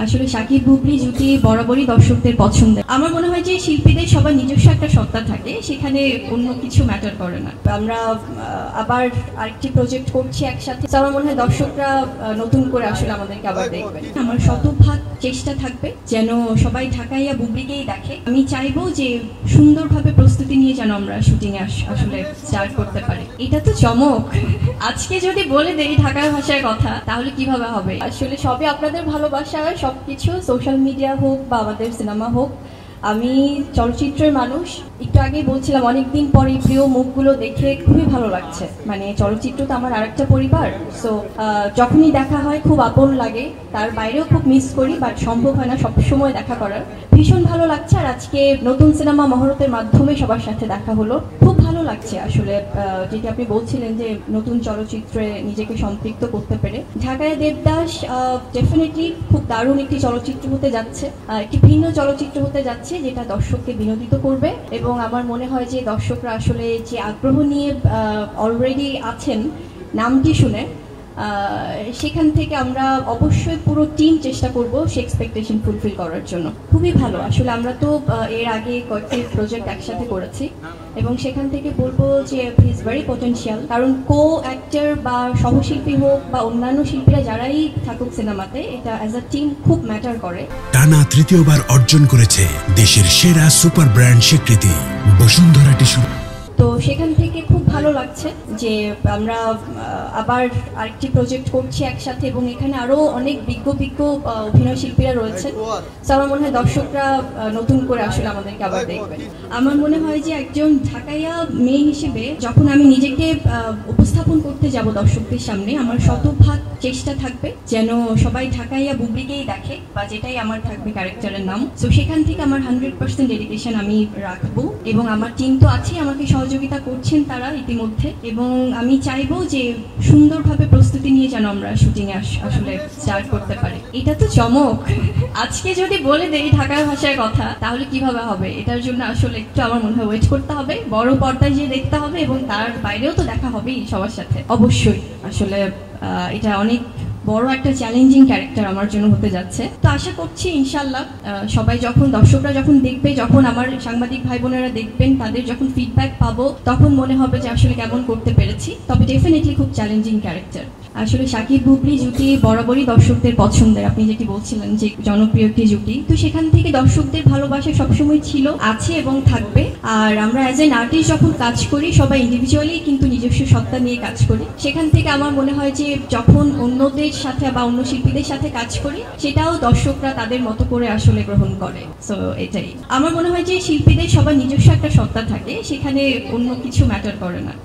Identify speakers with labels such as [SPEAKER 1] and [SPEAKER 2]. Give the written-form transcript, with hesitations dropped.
[SPEAKER 1] আসলে শাকিব বুবলি জুটি বরাবরই দর্শকদের পছন্দের। আমার মনে হয় যে শিল্পীদের সবার নিজস্ব একটা সত্তা থাকে, সেখানে অন্য কিছু ম্যাটার করে না। আমরা আবার আরেকটি প্রজেক্ট করছি একসাথে, তো আমার মনে হয় দর্শকরা নতুন করে আসলে আমাদেরকে আবার দেখবেন। আমার শতভাগ চেষ্টা থাকবে যেন সবাই ঢাকাইয়া বুবলিকেই দেখে। আমি চাইবো যে সুন্দরভাবে প্রস্তুতি নিয়ে যেন আমরা শুটিং এ আসলে স্টার্ট করতে পারি। এটা তো চমক। আজকে যদি বলে দেই ঢাকার ভাষায় কথা তাহলে কিভাবে হবে? আসলে সবই আপনাদের ভালোবাসা, সবকিছু সোশ্যাল মিডিয়া হোক বা আমাদের সিনেমা হোক। আমি চলচ্চিত্রের মানুষ, একটু আগেই বলছিলাম অনেকদিন পরে প্রিয় মুখগুলো দেখে খুবই ভালো লাগছে। মানে চলচ্চিত্র তো আমার আরেকটা পরিবার, সো যখনই দেখা হয় খুব আপন লাগে। তার বাইরেও খুব মিস করি, বাট সম্ভব হয় না সবসময় দেখা করার। ভীষণ ভালো লাগছে। আর আজকে নতুন সিনেমা মহরতের মাধ্যমে সবার সাথে দেখা হলো, খুব ভালো লাগছে আসলে। যেটি আপনি বলছিলেন যে নতুন চলচ্চিত্রে নিজেকে সম্পৃক্ত করতে পেরে, ঢাকায় দেবদাস ডেফিনেটলি খুব দারুণ একটি চলচ্চিত্র হতে যাচ্ছে, একটি ভিন্ন চলচ্চিত্র হতে যাচ্ছে যেটা দর্শককে বিনোদিত করবে। এবং আমার মনে হয় যে দর্শকরা আসলে যে আগ্রহ নিয়ে অলরেডি আছেন নামটি শুনে, সেখান থেকে আমরা অবশ্যই পুরো টিম চেষ্টা করব সে এক্সপেকটেশন ফুলফিল করার জন্য। খুবই ভালো। আসলে আমরা তো এর আগে কয়েকটি প্রজেক্ট একসাথে করেছি এবং সেখান থেকে বলবো যে হি ইজ ভেরি পটেনশিয়াল। কারণ কো অ্যাক্টর বা সহশিল্পী হোক বা অন্যান্য শিল্পীরা যারাই থাকুক সিনেমাতে, এটা অ্যাজ আ টিম খুব ম্যাটার করে।
[SPEAKER 2] টানা তৃতীয়বার অর্জন করেছে দেশের সেরা সুপার ব্র্যান্ড স্বীকৃতি বসুন্ধরা টিস্যু।
[SPEAKER 1] তো সেখান থেকে খুব ভালো লাগছে যে আমরা আবার আরেকটি প্রজেক্ট করছি একসাথে এবং এখানে আরো অনেক বিজ্ঞ অভিনয় শিল্পীরা রয়েছেন। তো আমার মনে হয় দর্শকরা নতুন করে আসলে আমাদেরকে আবার দেখবেন। আমার মনে হয় যে একজন ঢাকাইয়া মেয়ে হিসেবে যখন আমি নিজেকে উপস্থাপন করতে যাব দর্শকদের সামনে, আমার শতভাগ চেষ্টা থাকবে যেন সবাই ঢাকাইয়া বুবলিকেই দেখে, বা যেটাই আমার থাকবে ক্যারেক্টারের নাম। তো সেখান থেকে আমার 100% ডেডিকেশন আমি রাখবো এবং আমার টিম তো আছে, আমাকে সহযোগিতা করছেন তারা ইতিমধ্যে। এবং আমি চাইবো যে সুন্দরভাবে প্রস্তুতি নিয়ে যেন আমরা শুটিং এ আসলে স্টার্ট করতে পারি। এটা তো চমক। আজকে যদি বলে দেই ঢাকার ভাষায় কথা তাহলে কিভাবে হবে? এটার জন্য আসলে একটু আমার মনে হয় ওয়েট করতে হবে, বড় পর্দায় গিয়ে দেখতে হবে এবং তার বাইরেও তো দেখা হবেই সবার সাথে অবশ্যই। আসলে এটা অনেক বড় একটা চ্যালেঞ্জিং ক্যারেক্টার আমার জন্য হতে যাচ্ছে। তো আশা করছি ইনশাল্লাহ সবাই যখন দর্শকরা যখন দেখবে, যখন আমার সাংবাদিক ভাই বোনেরা দেখবেন, তাদের যখন ফিডব্যাক পাবো, তখন মনে হবে যে আসলে কেমন করতে পেরেছি। তবে ডেফিনেটলি খুব চ্যালেঞ্জিং ক্যারেক্টার। আসলে শাকিব বুবলি জুটি বরাবরই দর্শকদের পছন্দের। আপনি যেটি বলছিলেন যে জনপ্রিয় একটি জুটি, তো সেখান থেকে দর্শকদের ভালোবাসা সবসময় ছিল, আছে এবং থাকবে। আর আমরা অ্যাজ এন আর্টিস্ট যখন কাজ করি সবাই ইন্ডিভিজুয়ালি কিন্তু নিজস্ব সত্তা নিয়ে কাজ করি। সেখান থেকে আমার মনে হয় যে যখন অন্যদের সাথে বা অন্য শিল্পীদের সাথে কাজ করি, সেটাও দর্শকরা তাদের মতো করে আসলে গ্রহণ করে। সো এটাই আমার মনে হয় যে শিল্পীদের সবার নিজস্ব একটা সত্তা থাকে, সেখানে অন্য কিছু ম্যাটার করে না।